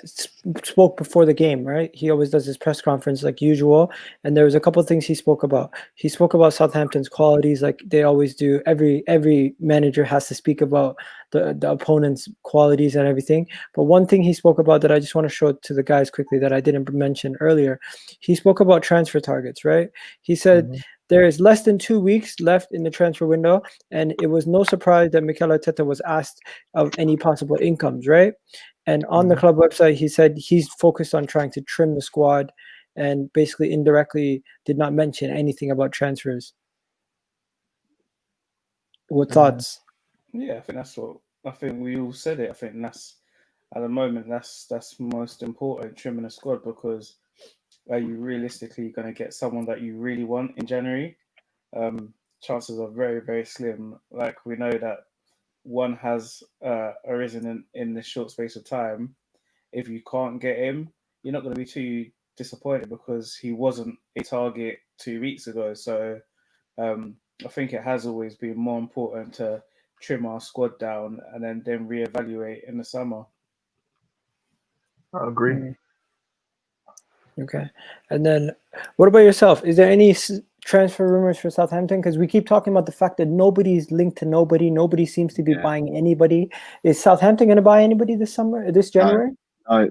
spoke before the game, right? He always does his press conference like usual, and there was a couple of things he spoke about. He spoke about Southampton's qualities, like they always do. Every manager has to speak about the opponent's qualities and everything. But one thing he spoke about that I just want to show to the guys quickly that I didn't mention earlier, he spoke about transfer targets, right? He said there is less than 2 weeks left in the transfer window, and it was no surprise that Mikel Arteta was asked of any possible incomes, right? And on the club website, he said he's focused on trying to trim the squad and basically indirectly did not mention anything about transfers. What thoughts? Yeah, I think we all said it. I think that's at the moment that's most important, trimming the squad, because are you realistically going to get someone that you really want in January? Chances are very, very slim. Like we know that one has arisen in this short space of time. If you can't get him, you're not going to be too disappointed because he wasn't a target 2 weeks ago. So I think it has always been more important to trim our squad down and then reevaluate in the summer. I agree. Okay. And then what about yourself? Is there any transfer rumors for Southampton? Because we keep talking about the fact that nobody's linked to nobody. Nobody seems to be buying anybody. Is Southampton going to buy anybody this summer, this January? No.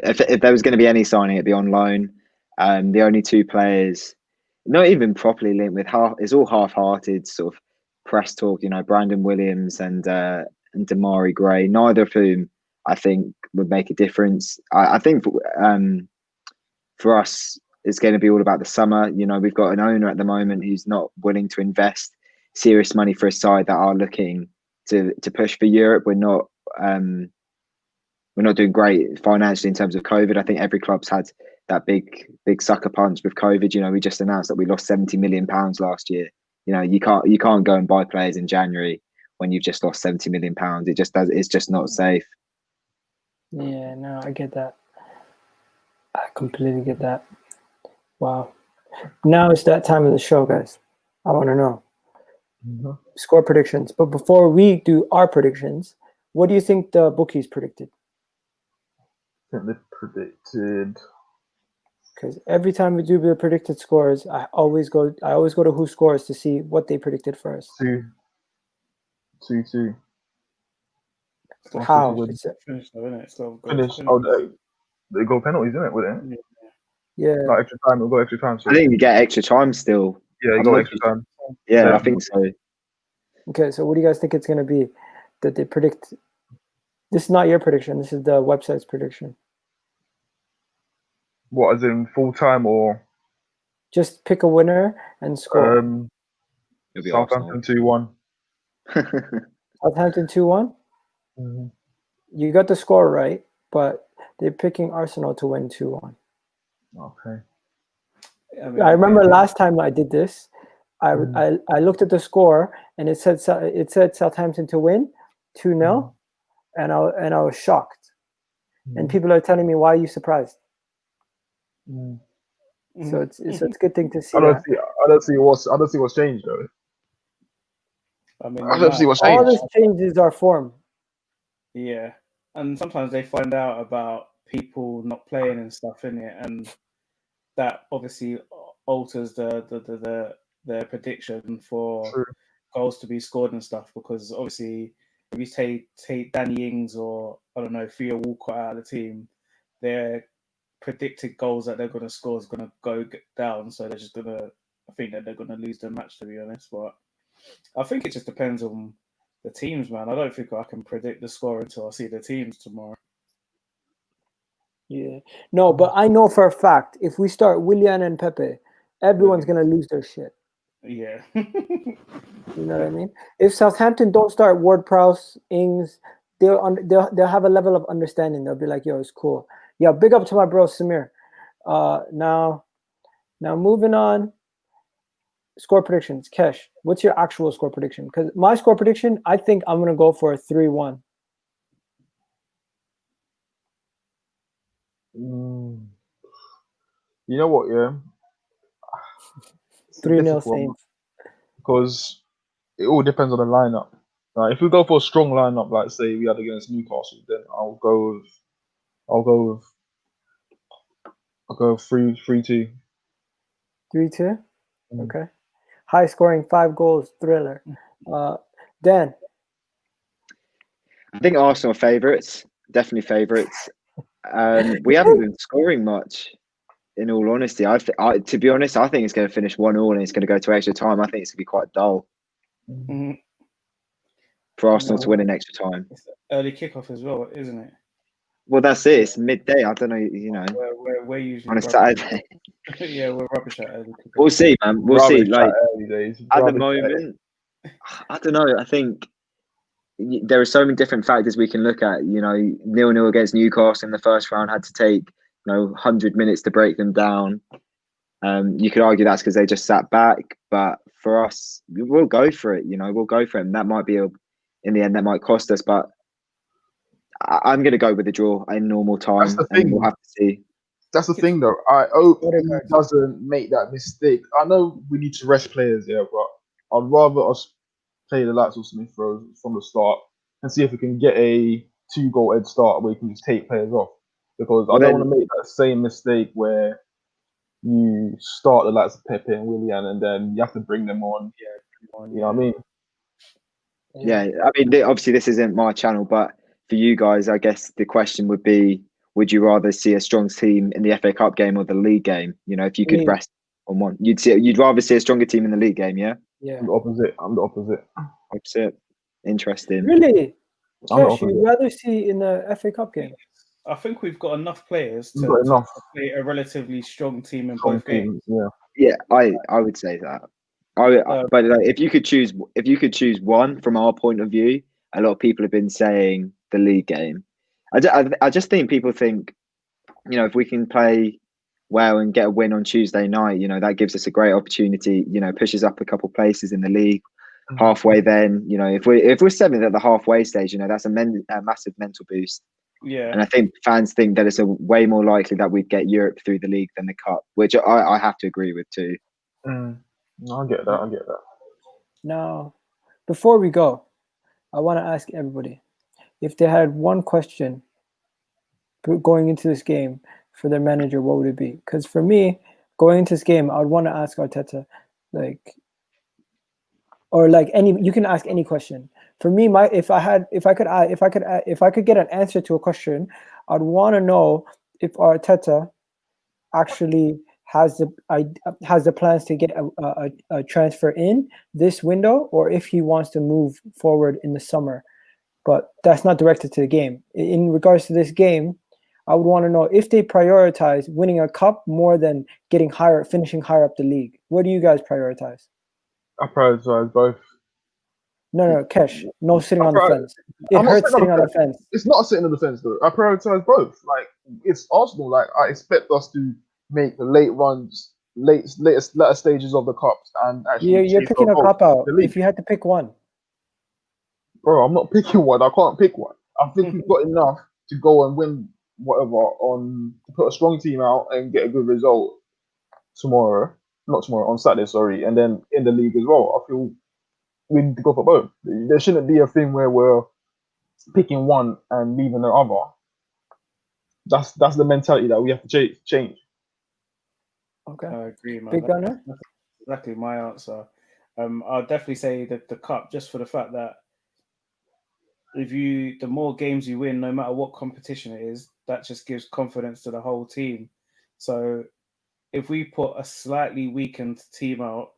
If there was going to be any signing, it'd be on loan. The only two players, not even properly linked with it's all half-hearted sort of press talk. You know, Brandon Williams and Damari Gray, neither of whom I think would make a difference. I think for us, it's going to be all about the summer. You know, we've got an owner at the moment who's not willing to invest serious money for a side that are looking to push for Europe. We're not doing great financially in terms of COVID. I think every club's had that big sucker punch with COVID. You know, we just announced that we lost £70 million last year. You know, you can't go and buy players in January when you've just lost £70 million. It's just not safe. Yeah, no, I get that. I completely get that. Wow. Now it's that time of the show, guys. I want to know. Score predictions. But before we do our predictions, what do you think the bookies predicted? I think they predicted. Because every time we do the predicted scores, I always go to Who Scores to see what they predicted first. 2-2. How? Finish though, isn't it? Finish. Oh, they go penalties, isn't it? Wouldn't it? Yeah. Like extra time. We'll go extra time. So. I think you get extra time still. Yeah, you got extra time. Yeah, I think so. Okay, so what do you guys think it's going to be that they predict? This is not your prediction. This is the website's prediction. What, as in full time or? Just pick a winner and score. Southampton 2-1. Southampton 2-1? You got the score right, but they're picking Arsenal to win 2-1. Okay. I remember last time I did this, I looked at the score and it said Southampton to win 2-0, and I was shocked. And people are telling me, why are you surprised? So it's a good thing to see. I don't see what's changed though. I mean, I don't see what's all changed. this changes our form. Yeah, and sometimes they find out about people not playing and stuff in it, and that obviously alters the prediction for goals to be scored and stuff. Because obviously, if you take Danny Ings or I don't know Theo Walcott out of the team, their predicted goals that they're going to score is going to go down. So they're just I think that they're going to lose the match, to be honest. But I think it just depends on the teams, man. I don't think I can predict the score until I see the teams tomorrow. Yeah. No, but I know for a fact if we start Willian and Pepe, everyone's going to lose their shit. Yeah. You know what I mean? If Southampton don't start Ward-Prowse, Ings, they'll have a level of understanding. They'll be like, yo, it's cool. Yeah, big up to my bro Samir. Now moving on. Score predictions. Kesh, what's your actual score prediction? Because my score prediction, I think I'm gonna go for a 3-1. You know what? Yeah, it's a 3-0 difficult one Saints. because it all depends on the lineup. If we go for a strong lineup, like say we had against Newcastle, then I'll go with 3-2. 3-2. Okay. High scoring, 5 goals, thriller. Dan. I think Arsenal are favourites, definitely favourites. We haven't been scoring much, in all honesty. To be honest, I think it's going to finish 1-1 and it's going to go to extra time. I think it's going to be quite dull for Arsenal to win in extra time. It's early kickoff as well, isn't it? Well, that's it. It's midday. I don't know, We're usually on a rubbish. Saturday. Yeah, we're rubbish at early kickoff. We'll see, man. We'll Rubbish see. Like at early days. at the Rubbish moment, I don't know. I think there are so many different factors we can look at. 0-0 against Newcastle in the first round had to take 100 minutes to break them down. You could argue that's because they just sat back, but for us, we'll go for it. We'll go for it. And that might be in the end that might cost us, but I'm going to go with the draw in normal time. That's the thing. And we'll have to see. That's the thing, though. I hope he doesn't make that mistake. I know we need to rest players here, but I'd rather us play the likes of Smith Rowe from the start and see if we can get a 2-goal head start where we can just take players off. Because I don't want to make that same mistake where you start the likes of Pepe and Willian and then you have to bring them on. You know what I mean? Yeah, I mean, obviously this isn't my channel, but for you guys, I guess the question would be: would you rather see a strong team in the FA Cup game or the league game? If you could rest on one, you'd rather see a stronger team in the league game, yeah? Yeah. I'm the opposite. Opposite. Interesting. Really? Kesh, you'd rather see in the FA Cup game? I think we've got enough players to play a relatively strong team in both games. Yeah, I would say that. But if you could choose one from our point of view, a lot of people have been saying the league game. I just think people think, if we can play well and get a win on Tuesday night, that gives us a great opportunity. Pushes up a couple places in the league. Halfway, then if we're 7th at the halfway stage, that's a massive mental boost. Yeah, and I think fans think that it's a way more likely that we'd get Europe through the league than the cup, which I have to agree with too. I get that. Now, before we go, I want to ask everybody if they had one question going into this game for their manager, what would it be? Because for me, going into this game, I would want to ask Arteta, you can ask any question. For me, if I could get an answer to a question, I'd want to know if Arteta actually has the plans to get a transfer in this window, or if he wants to move forward in the summer. But that's not directed to the game. In regards to this game, I would want to know if they prioritize winning a cup more than finishing higher up the league. What do you guys prioritize? I prioritize both. No, Kesh. No sitting on the fence. It hurts sitting on the fence. It's not sitting on the fence, though. I prioritize both. It's Arsenal. I expect us to make the late runs, later stages of the cups, and actually. You're picking a cop out. If you had to pick one, bro, I'm not picking one. I can't pick one. I think we've got enough to go and win whatever to put a strong team out and get a good result on Saturday, sorry, and then in the league as well. I feel we need to go for both. There shouldn't be a thing where we're picking one and leaving the other. That's the mentality that we have to change. Okay. I agree, man. Big Gunner? That's exactly my answer. I'll definitely say that the cup, just for the fact that the more games you win, no matter what competition it is, that just gives confidence to the whole team. So if we put a slightly weakened team out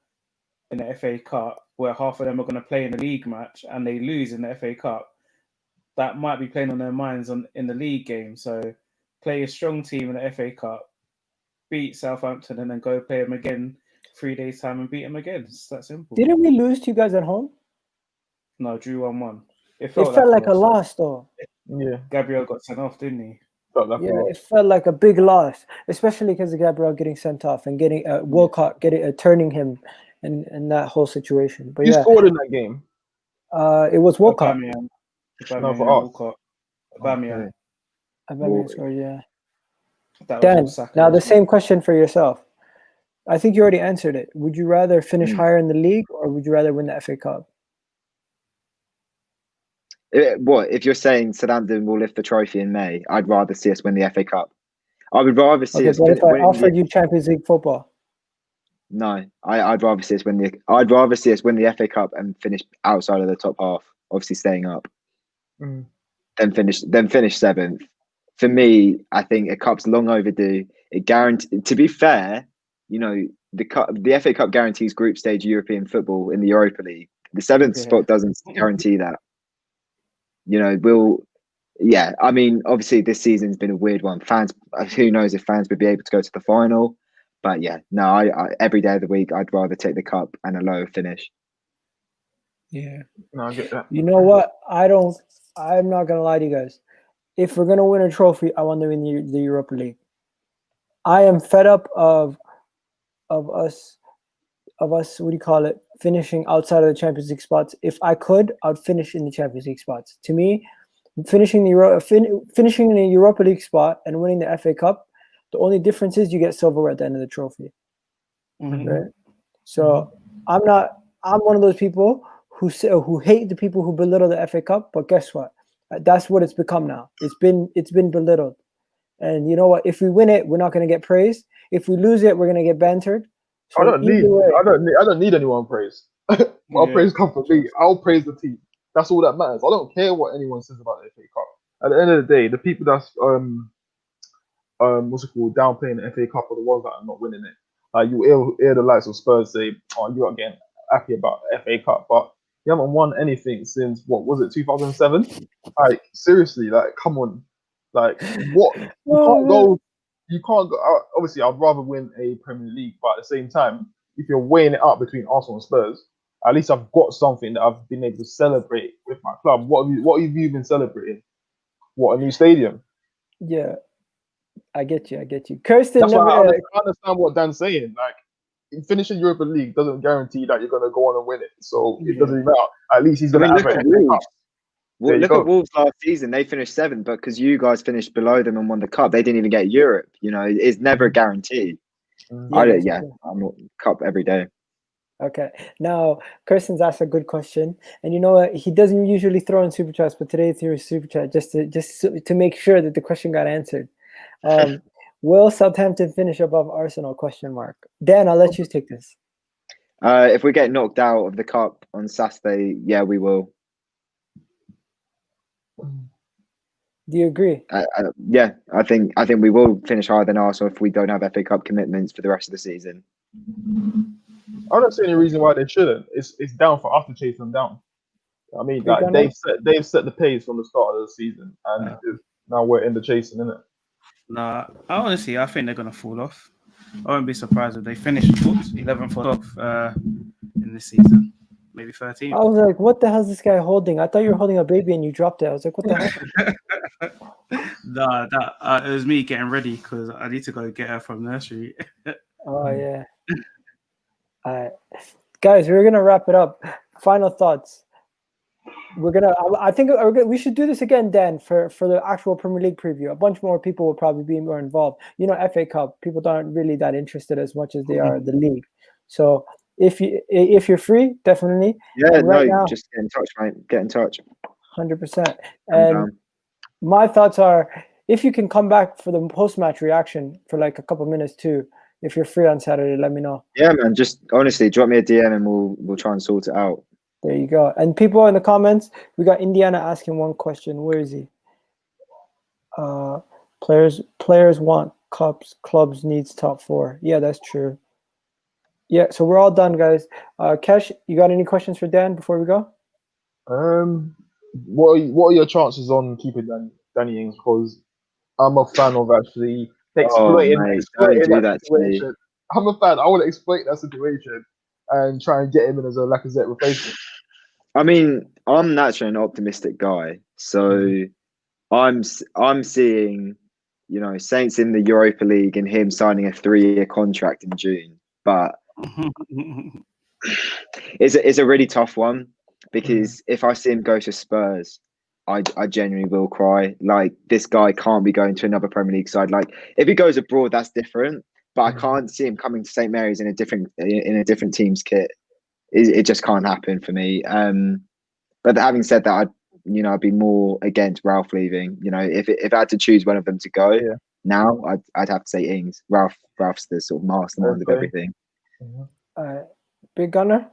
in the FA Cup, where half of them are going to play in the league match and they lose in the FA Cup, that might be playing on their minds in the league game. So play a strong team in the FA Cup, beat Southampton, and then go play them again 3 days time and beat them again. It's that simple. Didn't we lose to you guys at home? No, drew 1-1. It felt like a loss, though. Yeah, Gabriel got sent off, didn't he? felt like a Yeah, lot. it felt like a big loss, especially because of Gabriel getting sent off and getting Wilcock turning him, and that whole situation. But Who yeah, scored in that game? it was Wilcock. Aubameyang. No, for us. Walcott. Aubameyang. Okay. Aubameyang scored, yeah. That was Dan, all Saka, now the wasn't it? same question for yourself. I think you already answered it. Would you rather finish higher in the league, or would you rather win the FA Cup? What if you're saying Southampton will lift the trophy in May? I'd rather see us win the FA Cup. I would rather see Okay, us but if I winning offered you Champions League football? No, I'd rather see us win the. I'd rather see us win the FA Cup and finish outside of the top half. Obviously, staying up. Mm. Then finish seventh. For me, I think a cup's long overdue. It guarantees. To be fair, you know, the FA Cup guarantees group stage European football in the Europa League. The seventh spot doesn't guarantee that. You know, yeah. I mean, obviously, this season's been a weird one. Fans, who knows if fans would be able to go to the final? But yeah, no. I every day of the week, I'd rather take the cup and a lower finish. Yeah. No, I get that. You know what? I'm not gonna lie to you guys. If we're gonna win a trophy, I want to win the Europa League. I am fed up of us. What do you call it? Finishing outside of the Champions League spots. If I could, I'd finish in the Champions League spots. To me, finishing finishing in a Europa League spot and winning the FA Cup, the only difference is you get silverware at the end of the trophy. Right? So I'm one of those people who hate the people who belittle the FA Cup, but guess what? That's what it's become now. It's been belittled. And you know what? If we win it, we're not going to get praised. If we lose it, we're going to get bantered. So I don't need anyone praise. I'll praise come from me. I'll praise the team. That's all that matters. I don't care what anyone says about the FA Cup. At the end of the day, the people that's what's it called, downplaying the FA Cup are the ones that are not winning it. Like you hear the likes of Spurs say, "Oh, you're not getting happy about the FA Cup," but you haven't won anything since what was it, 2007? Like seriously, like come on, like what? You can't go. Obviously, I'd rather win a Premier League, but at the same time, if you're weighing it up between Arsenal and Spurs, at least I've got something that I've been able to celebrate with my club. What have you been celebrating? What, a new stadium? Yeah, I get you. Kirsten, That's why I understand what Dan's saying. Like, finishing Europa League doesn't guarantee that you're going to go on and win it. So it doesn't even matter. At least he's going to have it. Look at Wolves last season. They finished seventh, but because you guys finished below them and won the cup, they didn't even get Europe. You know, it's never guaranteed. I'm not cup every day. Okay. Now, Kirsten's asked a good question, and you know what? He doesn't usually throw in super chats, but today he threw a super chat just to make sure that the question got answered. Will Southampton finish above Arsenal? ? Dan, I'll let you take this. If we get knocked out of the cup on Saturday, yeah, we will. Do you agree? Yeah, I think we will finish higher than Arsenal if we don't have FA Cup commitments for the rest of the season. I don't see any reason why they shouldn't. It's down for us to chase them down. I mean, like they've set the pace from the start of the season, and now we're in the chasing, isn't it? Nah, honestly, I think they're gonna fall off. I won't be surprised if they finish 11th or 12th in this season, maybe 13th. I was like, what the hell is this guy holding? I thought you were holding a baby and you dropped it. I was like, what the hell? Nah, it was me getting ready because I need to go get her from nursery. Oh yeah. All right, guys, we're gonna wrap it up. Final thoughts. I think we should do this again, Dan, for the actual Premier League preview. A bunch more people will probably be more involved. You know, FA Cup, people aren't really that interested as much as they are the league. So if you're free, definitely. Yeah, now, just get in touch, mate. Get in touch. 100%. And my thoughts are, if you can come back for the post-match reaction for like a couple minutes too, if you're free on Saturday, let me know. Yeah, man. Just honestly, drop me a DM and we'll try and sort it out. There you go. And people in the comments, we got Indiana asking one question. Where is he? Players want cups. Clubs needs top 4. Yeah, that's true. Yeah, so we're all done, guys. Kesh, you got any questions for Dan before we go? What are your chances on keeping Danny Ings? Because I'm a fan of actually exploiting don't do that situation. I'm a fan. I want to exploit that situation and try and get him in as a Lacazette replacement. I mean, I'm naturally an optimistic guy, so I'm seeing, you know, Saints in the Europa League and him signing a 3-year contract in June. But it's a really tough one because if I see him go to Spurs, I genuinely will cry. Like, this guy can't be going to another Premier League side. Like, if he goes abroad, that's different. But I can't see him coming to St. Mary's in a different team's kit. It just can't happen for me. But having said that, I'd be more against Ralph leaving. You know, if I had to choose one of them to go now, I'd have to say Ings. Ralph's the sort of mastermind of everything. Big Gunner.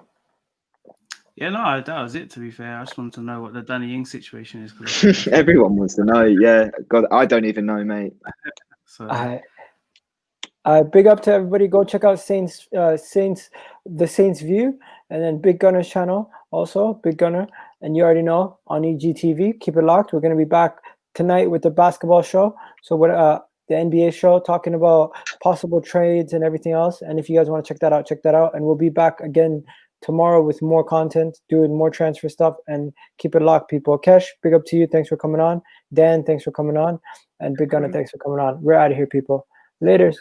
Yeah, no, that was it. To be fair, I just wanted to know what the Danny Ings situation is. 'Cause Everyone wants to know. Yeah, God, I don't even know, mate. So Big up to everybody. Go check out the Saints View, and then Big Gunner's channel also, Big Gunner. And you already know, on EGTV. Keep it locked. We're gonna be back tonight with the basketball show. So what the NBA show, talking about possible trades and everything else. And if you guys want to check that out. And we'll be back again tomorrow with more content, doing more transfer stuff. And keep it locked, people. Kesh, big up to you. Thanks for coming on. Dan, thanks for coming on. And Big Gunner, thanks for coming on. We're out of here, people. Laters.